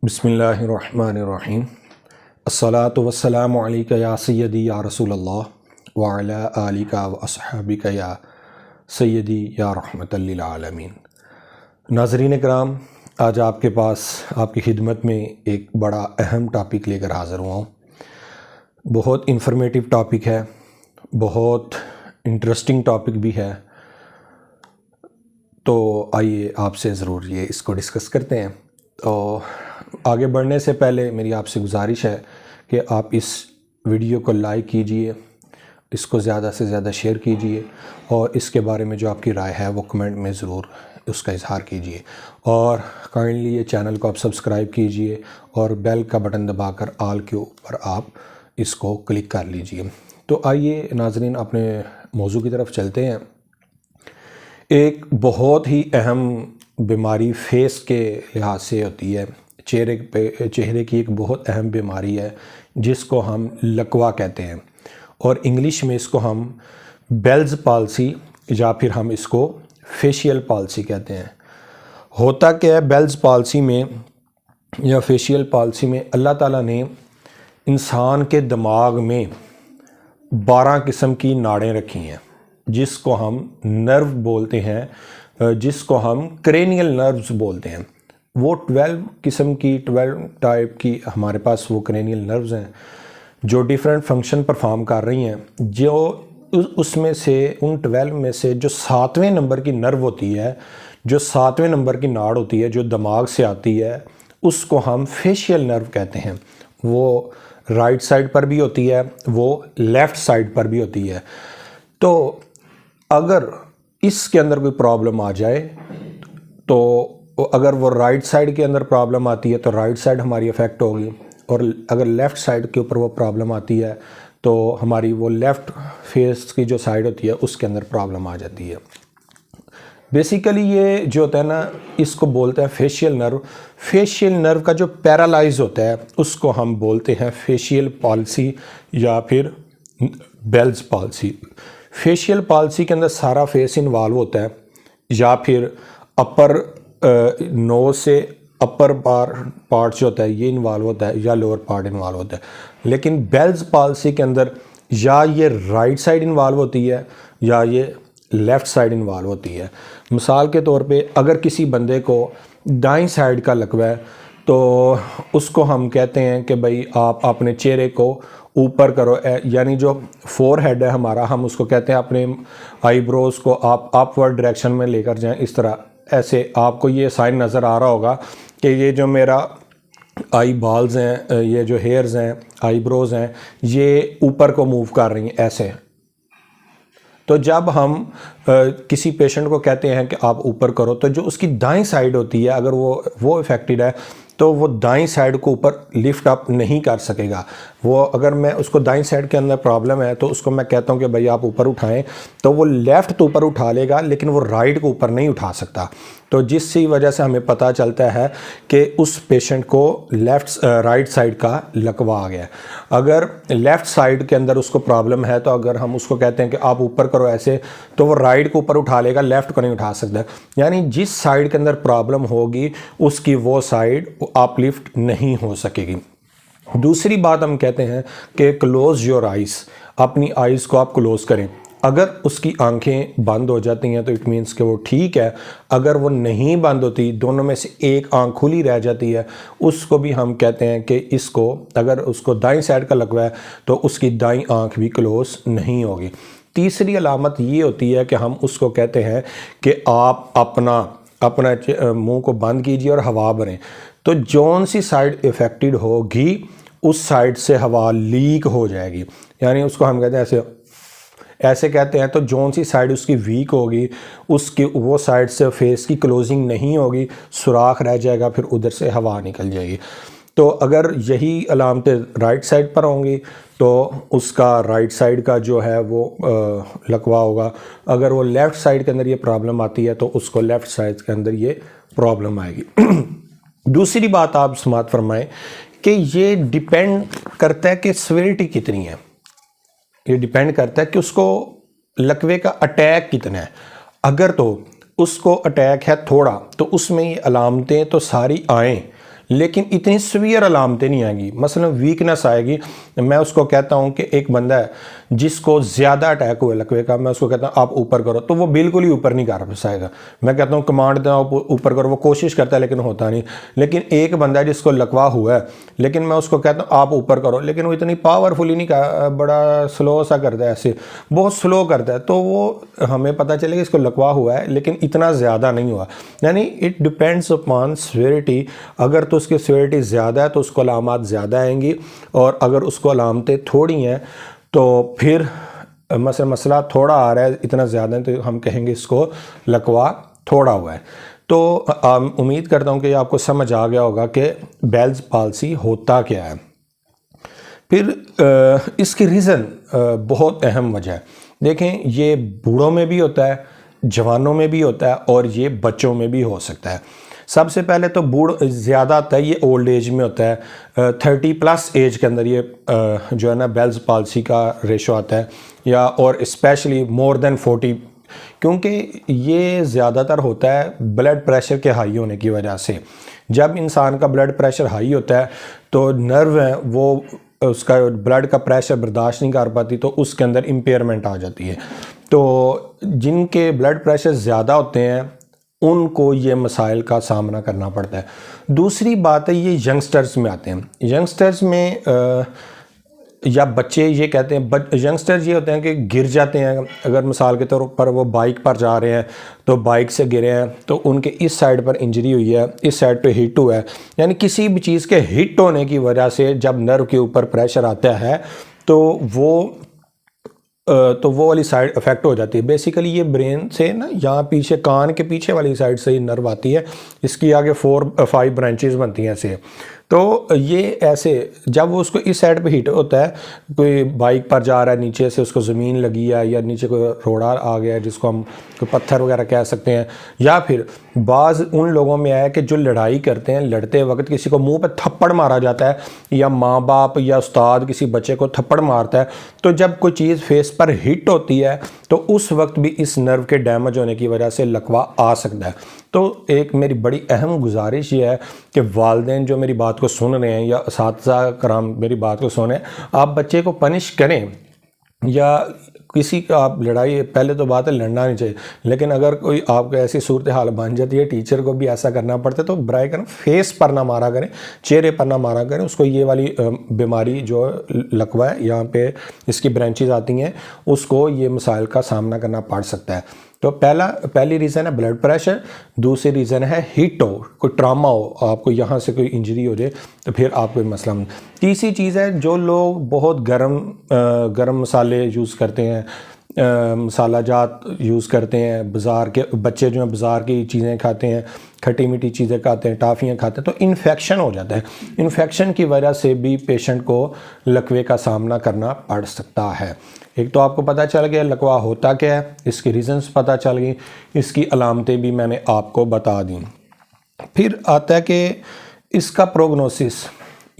बिस्मिल्लाहिर्रहमानिर्रहीम। अस्सलातु वस्सलामु अलैका या सय्यदी या रसूलल्लाह व अला आलिका व अस्हाबिका या सय्यदी या रहमतल लिल आलमीन। नाज़रीन कराम, आज आपके पास आपकी खिदमत में एक बड़ा अहम टॉपिक लेकर हाज़िर हुआ हूँ। बहुत इंफॉर्मेटिव टॉपिक है, बहुत इंटरेस्टिंग टॉपिक भी है, तो आइए आपसे ज़रूर ये इसको डिस्कस करते हैं। तो आगे बढ़ने से पहले मेरी आपसे गुजारिश है कि आप इस वीडियो को लाइक कीजिए, इसको ज़्यादा से ज़्यादा शेयर कीजिए और इसके बारे में जो आपकी राय है वो कमेंट में ज़रूर उसका इजहार कीजिए। और काइंडली ये चैनल को आप सब्सक्राइब कीजिए और बेल का बटन दबाकर ऑल के ऊपर आप इसको क्लिक कर लीजिए। तो आइए नाज़रीन, अपने मौजू की तरफ चलते हैं। एक बहुत ही अहम बीमारी फेस के लिहाज से होती है, चेहरे की एक बहुत अहम बीमारी है जिसको हम लकवा कहते हैं और इंग्लिश में इसको हम बेल्स पाल्सी या फिर हम इसको फेशियल पाल्सी कहते हैं। होता क्या है बेल्स पाल्सी में या फेशियल पाल्सी में, अल्लाह ताला ने इंसान के दिमाग में 12 किस्म की नाड़ें रखी हैं जिसको हम नर्व बोलते हैं, जिसको हम क्रेनियल नर्व्स बोलते हैं। वो 12 टाइप की हमारे पास वो क्रेनियल नर्व्स हैं जो डिफरेंट फंक्शन परफॉर्म कर रही हैं। जो उसमें से उन 12 में से जो 7वें नंबर की नर्व होती है, जो 7वें नंबर की नाड़ होती है जो दिमाग से आती है, उसको हम फेशियल नर्व कहते हैं। वो राइट साइड पर भी होती है, वो लेफ़्ट साइड पर भी होती है। तो अगर इसके अंदर कोई प्रॉब्लम आ जाए, तो अगर वो राइट साइड के अंदर प्रॉब्लम आती है तो राइट साइड हमारी अफेक्ट होगी, और अगर लेफ़्ट साइड के ऊपर वो प्रॉब्लम आती है तो हमारी वो लेफ़्ट फेस की जो साइड होती है उसके अंदर प्रॉब्लम आ जाती है। बेसिकली ये जो होता है ना, इसको बोलते हैं फेशियल नर्व। फेशियल नर्व का जो पैरालाइज होता है उसको हम बोलते हैं फेशियल पाल्सी या फिर बेल्स पाल्सी। फेशियल पाल्सी के अंदर सारा फेस इन्वॉल्व होता है, या फिर अपर नोज से अपर पार्ट जो होता है ये इन्वॉल्व होता है, या लोअर पार्ट इन्वॉल्व होता है। लेकिन बेल्स पाल्सी के अंदर या ये राइट साइड इन्वॉल्व होती है या ये लेफ़्ट साइड इन्वॉल्व होती है। मिसाल के तौर पे अगर किसी बंदे को दाईं साइड का लकवा है तो उसको हम कहते हैं कि भाई आप अपने चेहरे को ऊपर करो, यानी जो फोरहेड है हमारा, हम उसको कहते हैं अपने आईब्रोज़ को आप अपवर्ड डायरेक्शन में लेकर जाएं। इस तरह ऐसे आपको ये साइन नज़र आ रहा होगा कि ये जो मेरा आई बॉल्स हैं, ये जो हेयर्स हैं, आईब्रोज़ हैं, ये ऊपर को मूव कर रही हैं ऐसे। तो जब हम किसी पेशेंट को कहते हैं कि आप ऊपर करो, तो जो उसकी दाईं साइड होती है, अगर वो इफ़ेक्टेड है तो वो दाईं साइड को ऊपर लिफ्ट अप नहीं कर सकेगा। वो अगर मैं उसको दाईं साइड के अंदर प्रॉब्लम है तो उसको मैं कहता हूँ कि भाई आप ऊपर उठाएं, तो वो लेफ़्ट तो ऊपर उठा लेगा लेकिन वो राइट को ऊपर नहीं उठा सकता। तो जिसकी वजह से हमें पता चलता है कि उस पेशेंट को राइट साइड का लकवा आ गया। अगर लेफ़्ट साइड के अंदर उसको प्रॉब्लम है तो अगर हम उसको कहते हैं कि आप ऊपर करो ऐसे, तो वो राइट को ऊपर उठा लेगा, लेफ़्ट को नहीं उठा सकता। यानी जिस साइड के अंदर प्रॉब्लम होगी उसकी वो साइड अपलिफ्ट नहीं हो सकेगी। दूसरी बात हम कहते हैं कि क्लोज योर आइज़, अपनी आइज़ को आप क्लोज़ करें। अगर उसकी आंखें बंद हो जाती हैं तो इट मीन्स कि वो ठीक है। अगर वो नहीं बंद होती, दोनों में से एक आंख खुली रह जाती है, उसको भी हम कहते हैं कि इसको, अगर उसको दाईं साइड का लकवा है तो उसकी दाईं आंख भी क्लोज नहीं होगी। तीसरी अलामत ये होती है कि हम उसको कहते हैं कि आप अपना मुंह को बंद कीजिए और हवा भरें। तो जौन सी साइड इफ़ेक्टेड होगी उस साइड से हवा लीक हो जाएगी, यानी उसको हम कहते हैं ऐसे कहते हैं। तो जौन सी साइड उसकी वीक होगी उसकी वो साइड से फेस की क्लोजिंग नहीं होगी, सुराख रह जाएगा, फिर उधर से हवा निकल जाएगी। तो अगर यही अलामतें राइट साइड पर होंगी तो उसका राइट साइड का जो है वो लकवा होगा। अगर वो लेफ़्ट साइड के अंदर ये प्रॉब्लम आती है तो उसको लेफ़्ट साइड के अंदर ये प्रॉब्लम आएगी। दूसरी बात आप समात फरमाएं कि ये डिपेंड करता है कि सीवियरिटी कितनी है। ये डिपेंड करता है कि उसको लकवे का अटैक कितना है। अगर तो उसको अटैक है थोड़ा तो उसमें ये अलामतें तो सारी आएँ, लेकिन इतनी सीवियर अलामतें नहीं आएंगी। मसलन वीकनेस आएगी। मैं उसको कहता हूँ कि एक बंदा है जिसको ज़्यादा अटैक हुए लकवे का, मैं उसको कहता हूँ आप ऊपर करो, तो वो बिल्कुल ही ऊपर नहीं कर पाएगा। मैं कहता हूँ कमांड दें आप ऊपर करो, वो कोशिश करता है लेकिन होता नहीं। लेकिन एक बंदा है जिसको लकवा हुआ है, लेकिन मैं उसको कहता हूँ आप ऊपर करो, लेकिन वो इतनी पावरफुली नहीं कर, बड़ा स्लो सा करता है, ऐसे बहुत स्लो करता है, तो वो हमें पता चलेगा इसको लकवा हुआ है लेकिन इतना ज़्यादा नहीं हुआ। यानी इट डिपेंड्स अपॉन सीवियरिटी। अगर तो उसकी सीवियरिटी ज़्यादा है तो उसको अलामत ज़्यादा आएंगी, और अगर उसको अलामतें थोड़ी हैं तो फिर मसला थोड़ा आ रहा है, इतना ज़्यादा है, तो हम कहेंगे इसको लकवा थोड़ा हुआ है। तो उम्मीद करता हूँ कि आपको समझ आ गया होगा कि बेल्स पाल्सी होता क्या है। फिर इसकी रीज़न बहुत अहम वजह है। देखें, ये बूढ़ों में भी होता है, जवानों में भी होता है, और ये बच्चों में भी हो सकता है। सबसे पहले तो बूढ़ ज़्यादा आता है, ये ओल्ड एज में होता है। 30+ एज के अंदर ये जो है ना बेल्स पाल्सी का रेशो आता है, या और स्पेशली मोर देन 40, क्योंकि ये ज़्यादातर होता है ब्लड प्रेशर के हाई होने की वजह से। जब इंसान का ब्लड प्रेशर हाई होता है तो नर्व है वो उसका ब्लड का प्रेशर बर्दाश्त नहीं कर पाती, तो उसके अंदर इम्पेयरमेंट आ जाती है। तो जिनके ब्लड प्रेशर ज़्यादा होते हैं उनको ये मसाइल का सामना करना पड़ता है। दूसरी बात है, ये यंगस्टर्स में आते हैं। यंगस्टर्स में या बच्चे ये कहते हैं, यंगस्टर ये होते हैं कि गिर जाते हैं। अगर मिसाल के तौर पर वो बाइक पर जा रहे हैं तो बाइक से गिरे हैं तो उनके इस साइड पर इंजरी हुई है, इस साइड पे हिट हुआ है। यानी किसी भी चीज़ के हिट होने की वजह से जब नर्व के ऊपर प्रेशर आता है तो वो वाली साइड अफेक्ट हो जाती है। बेसिकली ये ब्रेन से ना, यहाँ पीछे कान के पीछे वाली साइड से ये नर्व आती है, इसकी आगे 4-5 ब्रांचेस बनती हैं ऐसे। तो ये ऐसे जब वो उसको इस साइड पे हिट होता है, कोई बाइक पर जा रहा है, नीचे से उसको ज़मीन लगी है या नीचे कोई रोड़ा आ गया है जिसको हम कोई पत्थर वगैरह कह सकते हैं, या फिर बाज़ उन लोगों में आया कि जो लड़ाई करते हैं, लड़ते वक्त किसी को मुंह पे थप्पड़ मारा जाता है, या माँ बाप या उस्ताद किसी बच्चे को थप्पड़ मारता है, तो जब कोई चीज़ फेस पर हिट होती है तो उस वक्त भी इस नर्व के डैमेज होने की वजह से लकवा आ सकता है। तो एक मेरी बड़ी अहम गुजारिश ये है कि वालिदैन जो मेरी बात को सुन रहे हैं या असातिज़ा कराम मेरी बात को सुने, आप बच्चे को पनिश करें या किसी का आप लड़ाई, पहले तो बात है लड़ना नहीं चाहिए, लेकिन अगर कोई आपको ऐसी सूरत हाल बन जाती है, टीचर को भी ऐसा करना पड़ता है, तो बराए करें फेस पर ना मारा करें, चेहरे पर ना मारा करें उसको। ये वाली बीमारी जो लकवा है, यहाँ पे इसकी ब्रांचेज आती हैं, उसको ये मसाइल का सामना करना पड़ सकता है। तो पहली रीज़न है ब्लड प्रेशर, दूसरी रीज़न है हीट हो, कोई ट्रामा हो, आपको यहाँ से कोई इंजरी हो जाए तो फिर आपको मसला। तीसरी चीज़ है जो लोग बहुत गरम मसाले यूज़ करते हैं, मसाला जात यूज़ करते हैं, बाज़ार के बच्चे जो हैं बाज़ार की चीज़ें खाते हैं, खट्टी मीठी चीज़ें खाते हैं, टाफ़ियाँ खाते हैं, तो इन्फेक्शन हो जाता है। इन्फेक्शन की वजह से भी पेशेंट को लकवे का सामना करना पड़ सकता है। एक तो आपको पता चल गया लकवा होता क्या है, इसकी रीज़न्स पता चल गई, इसकी अलामतें भी मैंने आपको बता दी। फिर आता है कि इसका प्रोग्नोसिस,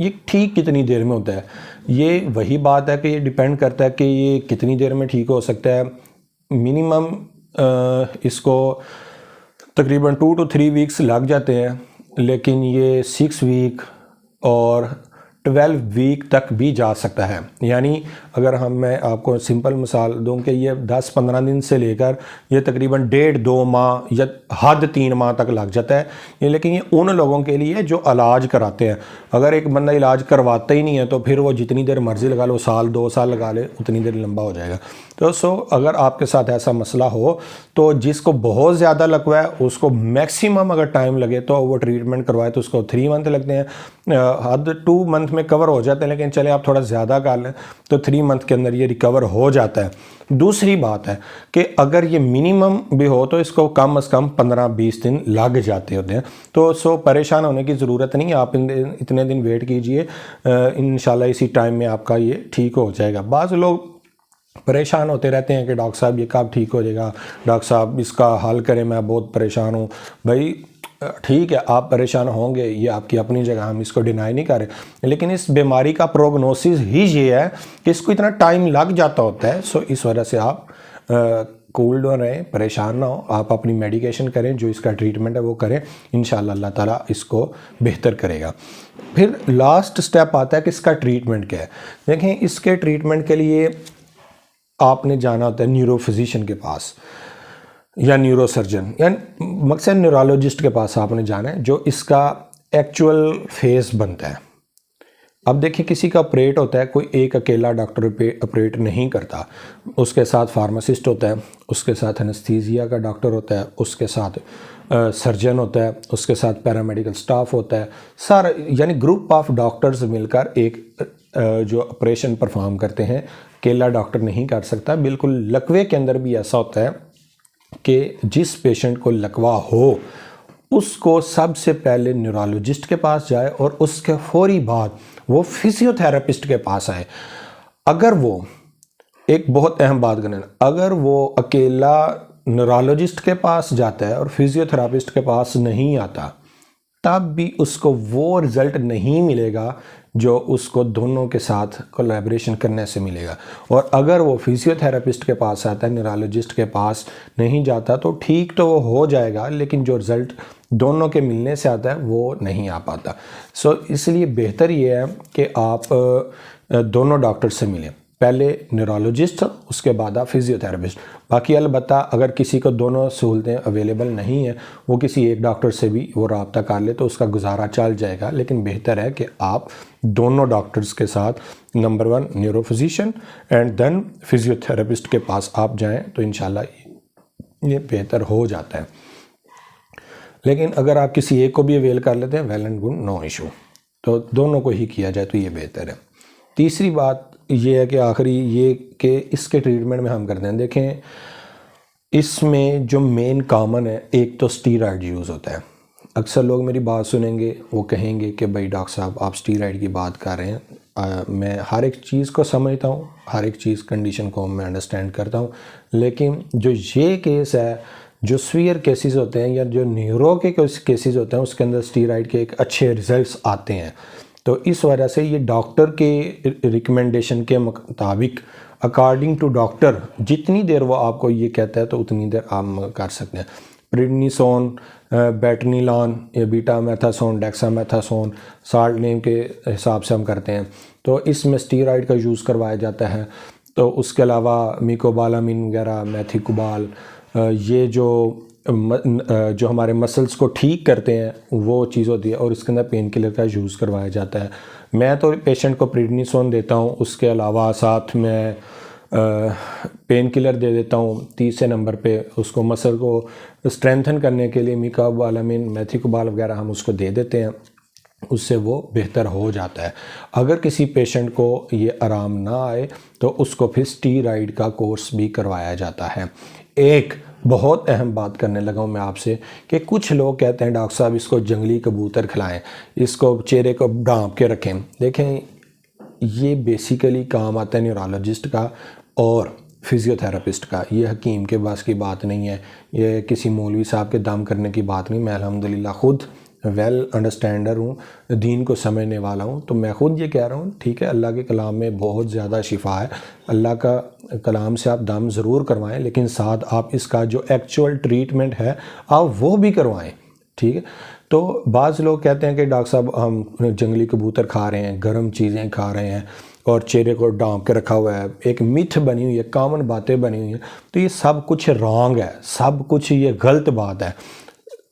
ये ठीक कितनी देर में होता है। ये वही बात है कि ये डिपेंड करता है कि ये कितनी देर में ठीक हो सकता है। मिनिमम इसको तकरीबन 2 to 3 वीक्स लग जाते हैं, लेकिन ये 6 वीक और 12 वीक तक भी जा सकता है। यानी अगर मैं आपको सिंपल मिसाल दूं कि ये 10-15 दिन से लेकर ये तकरीबन 1.5-2 माह या हद 3 माह तक लग जाता है ये। लेकिन ये उन लोगों के लिए जो इलाज कराते हैं। अगर एक बंदा इलाज करवाता ही नहीं है तो फिर वो जितनी देर मर्जी लगा लो, 1-2 साल लगा ले, उतनी देर लंबा हो जाएगा। तो अगर आपके साथ ऐसा मसला हो तो जिसको बहुत ज़्यादा लकवा है उसको मैक्सिमम अगर टाइम लगे तो वो ट्रीटमेंट करवाए तो उसको 3 मंथ लगते हैं, हद 2 मंथ में कवर हो जाते हैं। लेकिन चले आप थोड़ा ज़्यादा कर लें तो 3 मंथ के अंदर ये रिकवर हो जाता है। दूसरी बात है कि अगर ये मिनिमम भी हो तो इसको कम से कम 15-20 दिन लग जाते होते हैं। तो परेशान होने की ज़रूरत नहीं, आप इतने दिन वेट कीजिए, इंशाल्लाह इसी टाइम में आपका ये ठीक हो जाएगा। बाज़ लोग परेशान होते रहते हैं कि डॉक्टर साहब ये कब ठीक हो जाएगा, डॉक्टर साहब इसका हल करें, मैं बहुत परेशान हूँ। भाई ठीक है, आप परेशान होंगे, ये आपकी अपनी जगह, हम इसको डिनाई नहीं कर रहे, लेकिन इस बीमारी का प्रोग्नोसिस ही ये है कि इसको इतना टाइम लग जाता होता है। सो इस वजह से आप कूल डाउन रहें, परेशान ना हो, आप अपनी मेडिकेशन करें, जो इसका ट्रीटमेंट है वो करें, इंशाल्लाह अल्लाह ताला इसको बेहतर करेगा। फिर लास्ट स्टेप आता है कि इसका ट्रीटमेंट क्या है। देखें, इसके ट्रीटमेंट के लिए आपने जाना होता है न्यूरो फिजिशियन के पास या न्यूरो सर्जन या मकसद न्यूरोलॉजिस्ट के पास आपने जाना है, जो इसका एक्चुअल फेस बनता है। अब देखिए, किसी का ऑपरेट होता है, कोई एक अकेला डॉक्टर ऑपरेट नहीं करता, उसके साथ फार्मासिस्ट होता है, उसके साथ एनेस्थीसिया का डॉक्टर होता है, उसके साथ सर्जन होता है, उसके साथ पैरामेडिकल स्टाफ होता है, सारा यानी ग्रुप ऑफ डॉक्टर्स मिलकर एक जो ऑपरेशन परफॉर्म करते हैं। अकेला डॉक्टर नहीं कर सकता। बिल्कुल लकवे के अंदर भी ऐसा होता है कि जिस पेशेंट को लकवा हो उसको सबसे पहले न्यूरोलॉजिस्ट के पास जाए और उसके फौरी बाद वो फिजियोथेरेपिस्ट के पास आए। अगर वो, एक बहुत अहम बात करें, अगर वो अकेला न्यूरोलॉजिस्ट के पास जाता है और फिजियोथेरेपिस्ट के पास नहीं आता, तब भी उसको वो रिज़ल्ट नहीं मिलेगा जो उसको दोनों के साथ कोलैबोरेशन करने से मिलेगा। और अगर वो फिजियोथेरेपिस्ट के पास आता है, न्यूरोलॉजिस्ट के पास नहीं जाता, तो ठीक तो वो हो जाएगा, लेकिन जो रिज़ल्ट दोनों के मिलने से आता है वो नहीं आ पाता। सो इसलिए बेहतर ये है कि आप दोनों डॉक्टर से मिलें, पहले न्यूरोलॉजिस्ट, उसके बाद आप फिजियोथेरेपिस्ट। बाकी अलबत्ता अगर किसी को दोनों सहूलतें अवेलेबल नहीं है, वो किसी एक डॉक्टर से भी वो रब्ता कर ले तो उसका गुजारा चल जाएगा। लेकिन बेहतर है कि आप दोनों डॉक्टर्स के साथ, number 1 neuro physician and then physiotherapist के पास आप जाएं, तो इंशाल्लाह ये बेहतर हो जाता है। लेकिन अगर आप किसी एक को भी अवेल कर लेते हैं, well and good, no issue. तो दोनों को ही किया जाए तो ये बेहतर है। तीसरी बात ये है कि आखिरी ये कि इसके ट्रीटमेंट में हम करते हैं, देखें इसमें जो मेन कॉमन है, एक तो स्टीरॉयड यूज़ होता है। अक्सर लोग मेरी बात सुनेंगे, वो कहेंगे कि भाई डॉक्टर साहब आप स्टीरॉयड की बात कर रहे हैं। मैं हर एक चीज़ को समझता हूँ, हर एक चीज़ कंडीशन को मैं अंडरस्टैंड करता हूँ, लेकिन जो ये केस है, जो सीवियर केसेस होते हैं या जो न्यूरो के केसेस होते हैं, उसके अंदर स्टीरॉयड के एक अच्छे रिजल्ट्स आते हैं। तो इस वजह से ये डॉक्टर के रिकमेंडेशन के मुताबिक, अकॉर्डिंग टू डॉक्टर, जितनी देर वो आपको ये कहता है तो उतनी देर आप कर सकते हैं। प्रेडनिसोन, बेटनिलॉन या बीटामेथासोन, डेक्सामेथासोन साल्ट नेम के हिसाब से हम करते हैं, तो इसमें स्टीरॉयड का यूज़ करवाया जाता है। तो उसके अलावा मिकोबालामिन वगैरह, मैथिकोबाल, ये जो हमारे मसल्स को ठीक करते हैं वो चीज़ होती है, और इसके अंदर पेन किलर का यूज़ करवाया जाता है। मैं तो पेशेंट को प्रेडनिसोन देता हूँ, उसके अलावा साथ में पेन किलर दे देता हूँ। तीसरे नंबर पे उसको मसल को स्ट्रेंथन करने के लिए मिकोबालामिन, मैथिकोबाल वगैरह हम उसको दे देते हैं, उससे वो बेहतर हो जाता है। अगर किसी पेशेंट को ये आराम ना आए तो उसको फिर स्टीरॉयड का कोर्स भी करवाया जाता है। एक बहुत अहम बात करने लगा हूँ मैं आपसे कि कुछ लोग कहते हैं डॉक्टर साहब इसको जंगली कबूतर खिलाएं, इसको चेहरे को ढांप के रखें। देखें, ये बेसिकली काम आता है न्यूरोलॉजिस्ट का और फिजियोथेरेपिस्ट का, ये हकीम के बस की बात नहीं है, ये किसी मौलवी साहब के दम करने की बात नहीं। मैं अल्हम्दुलिल्लाह खुद वेल अंडरस्टैंडर हूँ, दीन को समझने वाला हूँ, तो मैं ख़ुद ये कह रहा हूँ, ठीक है, अल्लाह के कलाम में बहुत ज़्यादा शिफा है, अल्लाह का कलाम से आप दम ज़रूर करवाएं, लेकिन साथ आप इसका जो एक्चुअल ट्रीटमेंट है आप वो भी करवाएं, ठीक है। तो बाज़ लोग कहते हैं कि डॉक्टर साहब हम जंगली कबूतर खा रहे हैं, गर्म चीज़ें खा रहे हैं और चेहरे को ढांप के रखा हुआ है, एक मिथ बनी हुई है, कॉमन बातें बनी हुई हैं, तो ये सब कुछ रॉन्ग है, सब कुछ ये गलत बात है।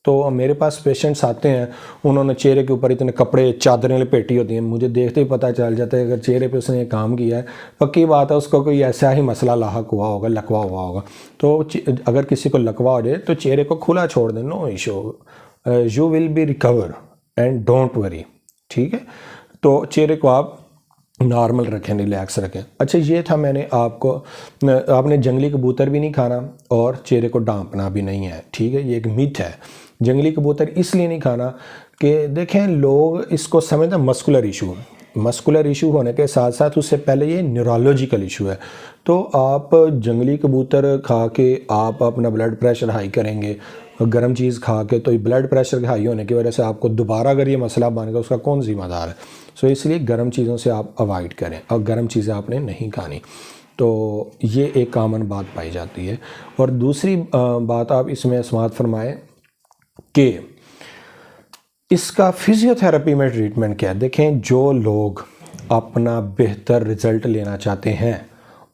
तो मेरे पास पेशेंट्स आते हैं, उन्होंने चेहरे के ऊपर इतने कपड़े, चादरें लपेटी होती हैं, मुझे देखते ही पता चल जाता है अगर चेहरे पे उसने ये काम किया है, पक्की बात है उसको कोई ऐसा ही मसला लाहक हुआ होगा, लकवा हुआ होगा। तो अगर किसी को लकवा हो जाए तो चेहरे को खुला छोड़ दें, no issue, you will be recover and don't worry, ठीक है। तो चेहरे को आप नॉर्मल रखें, रिलैक्स रखें। अच्छा, ये था मैंने आपने जंगली कबूतर भी नहीं खाना और चेहरे को ढांपना भी नहीं है, ठीक है, ये एक मिथ है। जंगली कबूतर इसलिए नहीं खाना कि देखें लोग इसको समझते हैं मस्कुलर इशू, मस्कुलर इशू होने के साथ साथ उससे पहले ये न्यूरोलॉजिकल इशू है। तो आप जंगली कबूतर खा के आप अपना ब्लड प्रेशर हाई करेंगे, गर्म चीज़ खा के, तो ब्लड प्रेशर हाई होने की वजह से आपको दोबारा अगर ये मसला बन गया उसका कौन जिम्मेदार है। सो इसलिए गर्म चीज़ों से आप अवॉइड करें और गर्म चीज़ें आपने नहीं खानी। तो ये एक कॉमन बात पाई जाती है। और दूसरी बात आप इसमें समाअत फरमाएं कि इसका फिजियोथेरेपी में ट्रीटमेंट क्या है। देखें, जो लोग अपना बेहतर रिज़ल्ट लेना चाहते हैं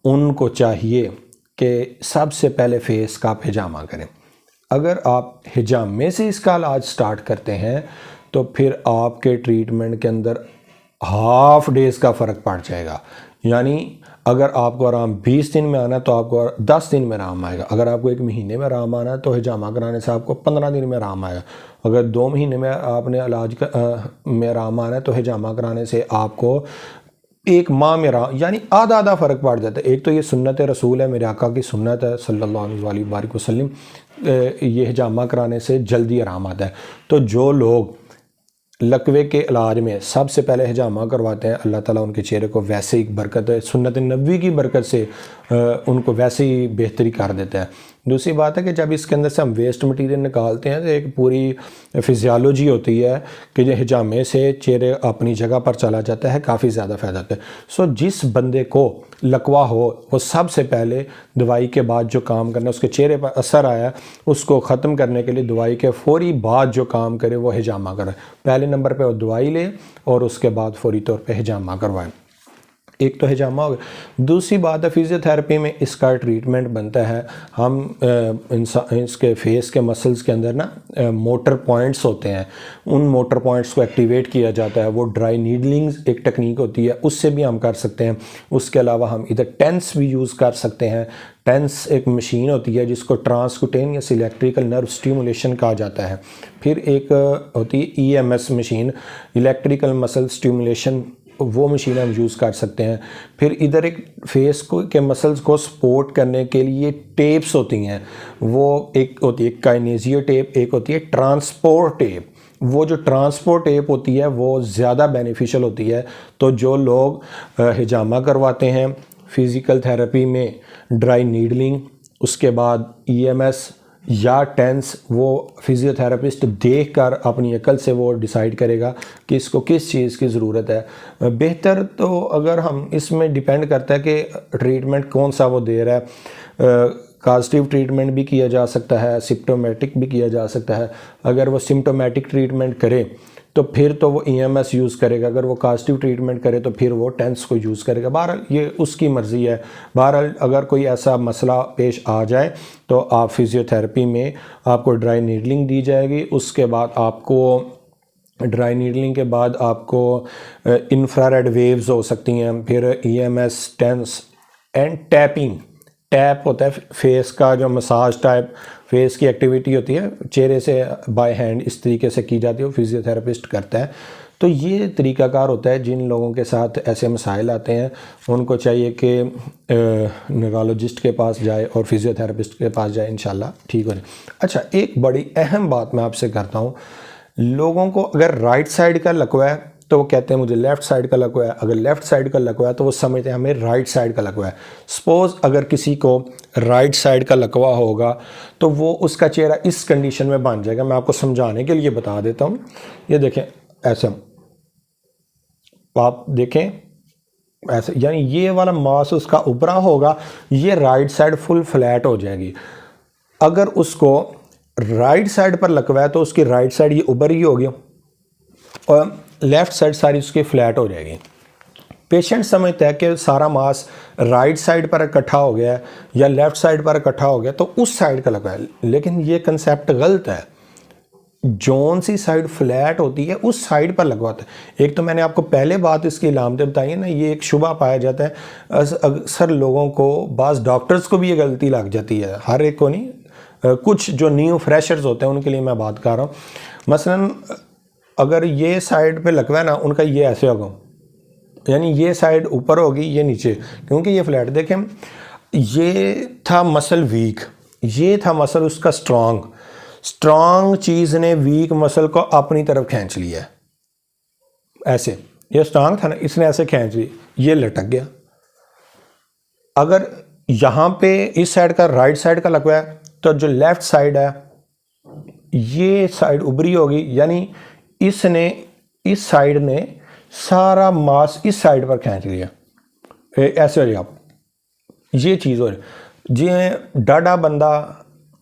उनको चाहिए कि सबसे पहले फेस का आप हिजामा करें। अगर आप हिजामे से इसका इलाज स्टार्ट करते हैं तो फिर आपके ट्रीटमेंट के अंदर हाफ डेज़ का फ़र्क पड़ जाएगा। यानी अगर आपको आराम 20 दिन में आना है तो आपको 10 दिन में आराम आएगा। अगर आपको 1 महीने में आराम आना है तो हिजामा कराने से आपको 15 दिन में आराम आएगा। अगर 2 महीने में आपने इलाज में आराम आना है तो हिजामा कराने से आपको 1 माह में आराम, यानी आधा फ़र्क पड़ जाता है। एक तो ये सुन्नत रसूल है, मेरे आका की सुन्नत है सल्लल्लाहु अलैहि वसल्लम, ये हिजामा कराने से जल्दी आराम आता है। तो जो लोग लकवे के इलाज में सबसे पहले हिजामा करवाते हैं, अल्लाह ताला उनके चेहरे को वैसे ही बरकत है, सुन्नत नबी की बरकत से उनको वैसे ही बेहतरी कर देता है। दूसरी बात है कि जब इसके अंदर से हम वेस्ट मटेरियल निकालते हैं तो एक पूरी फिजियोलॉजी होती है कि जो हिजामे से चेहरे अपनी जगह पर चला जाता है, काफ़ी ज़्यादा फ़ायदा होता है। सो जिस बंदे को लकवा हो वो सबसे पहले दवाई के बाद जो काम करना, उसके चेहरे पर असर आया उसको ख़त्म करने के लिए दवाई के फ़ौरी बाद जो काम करे वो हिजामा करे। पहले नंबर पे वो दवाई ले और उसके बाद फ़ौरी तौर पे हिजामा करवाएं। एक तो हिजामा हो गया। दूसरी बात है फिजियोथेरेपी में इसका ट्रीटमेंट बनता है, हम इसके फेस के मसल्स के अंदर ना मोटर पॉइंट्स होते हैं, उन मोटर पॉइंट्स को एक्टिवेट किया जाता है। वो ड्राई नीडलिंग एक टेक्निक होती है, उससे भी हम कर सकते हैं। उसके अलावा हम इधर टेंस भी यूज़ कर सकते हैं। टेंस एक मशीन होती है जिसको ट्रांसक्यूटेनियस इलेक्ट्रिकल नर्व स्टिमुलेशन कहा जाता है। फिर एक होती है EMS machine, electrical muscle stimulation, वो मशीन हम यूज़ कर सकते हैं। फिर इधर एक फेस को के मसल्स को सपोर्ट करने के लिए टेप्स होती हैं, वो एक होती है काइनेजियो टेप, एक होती है ट्रांसपोर्ट टेप। वो जो ट्रांसपोर्ट टेप होती है वो ज़्यादा बेनिफिशियल होती है। तो जो लोग हिजामा करवाते हैं, फिज़िकल थेरेपी में ड्राई नीडलिंग, उसके बाद EMS या टेंस, वो फिजियोथेरेपिस्ट देख कर अपनी अकल से वो डिसाइड करेगा कि इसको किस चीज़ की ज़रूरत है। बेहतर तो अगर हम इसमें डिपेंड करता है कि ट्रीटमेंट कौन सा वो दे रहा है। कास्टिव ट्रीटमेंट भी किया जा सकता है, सिम्प्टोमेटिक भी किया जा सकता है। अगर वो सिम्प्टोमेटिक ट्रीटमेंट करे तो फिर तो वो EMS यूज़ करेगा, अगर वो कास्टिव ट्रीटमेंट करे तो फिर वो टेंस को यूज़ करेगा। बहरहाल ये उसकी मर्ज़ी है। बहरहाल अगर कोई ऐसा मसला पेश आ जाए तो आप फिज़ियोथेरेपी में आपको ड्राई नीडलिंग दी जाएगी। उसके बाद आपको ड्राई नीडलिंग के बाद आपको इंफ्रारेड वेव्स हो सकती हैं, फिर EMS, TENS and tapping. Tap होता है फेस का जो मसाज टाइप फेस की एक्टिविटी होती है, चेहरे से बाय हैंड इस तरीके से की जाती है, वो फिजियोथेरेपिस्ट करता है। तो ये तरीक़ाकार होता है। जिन लोगों के साथ ऐसे मसाइल आते हैं उनको चाहिए कि न्यूरोलॉजिस्ट के पास जाए और फिजियोथेरेपिस्ट के पास जाए, इंशाल्लाह ठीक हो जाए। अच्छा, एक बड़ी अहम बात मैं आपसे करता हूँ, लोगों को अगर राइट साइड का लकवा है तो वो कहते हैं मुझे लेफ़्ट साइड का लकवा है, अगर लेफ़्ट साइड का लकवा है तो वो समझते हैं हमें राइट साइड का लकवा है। सपोज़ अगर किसी को राइट साइड का लकवा होगा तो वो उसका चेहरा इस कंडीशन में बन जाएगा। मैं आपको समझाने के लिए बता देता हूँ। ये देखें, ऐसे आप देखें ऐसे, यानी ये वाला मांस उसका उभरा होगा, ये राइट साइड फुल फ्लैट हो जाएगी। अगर उसको राइट साइड पर लकवा है तो उसकी राइट साइड ये उभर ही होगी और लेफ़्ट साइड सारी उसकी फ्लैट हो जाएगी। पेशेंट समझता है कि सारा मांस राइट साइड पर इकट्ठा हो गया है या लेफ़्ट साइड पर इकट्ठा हो गया तो उस साइड का लगा है, लेकिन ये कंसेप्ट गलत है। जौन सी साइड फ्लैट होती है उस साइड पर लगवाता है। एक तो मैंने आपको पहले बात इसकी इलामतें बताई है ना, ये एक शुबा पाया जाता है अक्सर लोगों को, बाज़ डॉक्टर्स को भी ये गलती लग जाती है, हर एक को नहीं, कुछ जो न्यू फ्रेशर्स होते हैं उनके लिए मैं बात कर रहा हूँ। मसलन अगर ये साइड पे लगवा है ना, उनका ये ऐसे होगा, यानी ये साइड ऊपर होगी ये नीचे, क्योंकि ये फ्लैट। देखें, ये था मसल वीक, ये था मसल उसका स्ट्रॉन्ग चीज़ ने वीक मसल को अपनी तरफ खींच लिया। ऐसे ये स्ट्रॉन्ग था ना, इसने ऐसे खींच ली, ये लटक गया। अगर यहाँ पे इस साइड का राइट साइड का लगवा है तो जो लेफ्ट साइड है ये साइड उभरी होगी, यानी इसने इस साइड ने सारा मास इस साइड पर खींच लिया। ऐसे हो आप ये चीज़ हो जिवें डाढ़ा बंदा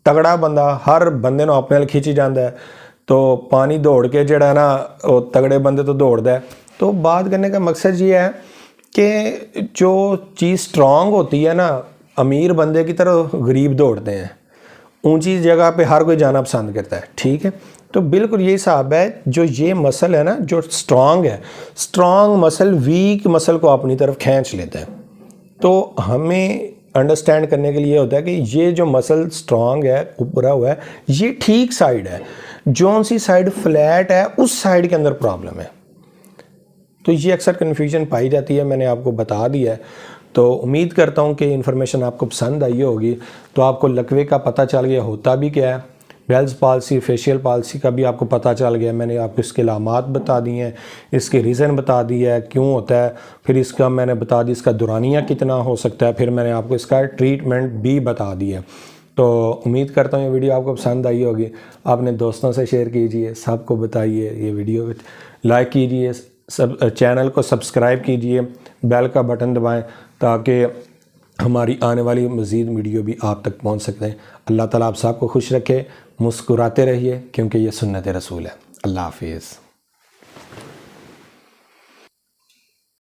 तगड़ा बंदा हर बंदे नूं अपने नाल खिंची जांदा है, तो पानी दौड़ के जड़ा ना वो तगड़े बंदे तो दौड़दा है। तो बात करने का मकसद ये है कि जो चीज़ स्ट्रॉन्ग होती है ना, अमीर बंदे की तरह गरीब दौड़ते हैं, ऊंची जगह पे हर कोई जाना पसंद करता है, ठीक है। तो बिल्कुल यही हिसाब है, जो ये मसल है ना जो स्ट्रॉन्ग है, स्ट्रॉन्ग मसल वीक मसल को अपनी तरफ खींच लेता है। तो हमें अंडरस्टैंड करने के लिए होता है कि ये जो मसल स्ट्रॉन्ग है, उभरा हुआ है, ये ठीक साइड है, जौन सी साइड फ्लैट है उस साइड के अंदर प्रॉब्लम है। तो ये अक्सर कन्फ्यूजन पाई जाती है, मैंने आपको बता दिया है। तो उम्मीद करता हूँ कि इन्फॉर्मेशन आपको पसंद आई होगी। तो आपको लकवे का पता चल गया होता भी क्या है, बेल्स पाल्सी, फेशियल पाल्सी का भी आपको पता चल गया। मैंने आपको इसके अलामात बता दिए हैं, इसके रीज़न बता दिया है क्यों होता है, फिर इसका मैंने बता दी इसका दुरानिया कितना हो सकता है, फिर मैंने आपको इसका ट्रीटमेंट भी बता दिया। तो उम्मीद करता हूँ ये वीडियो आपको पसंद आई होगी। अपने दोस्तों से शेयर कीजिए, सबको बताइए, ये वीडियो लाइक कीजिए, सब चैनल को सब्सक्राइब कीजिए, बेल का बटन दबाएं ताकि हमारी आने वाली मज़ीद वीडियो भी आप तक पहुंच सकते हैं। अल्लाह ताला आप सबको खुश रखे, मुस्कुराते रहिए, क्योंकि ये सुन्नत रसूल है। अल्लाह हाफिज़।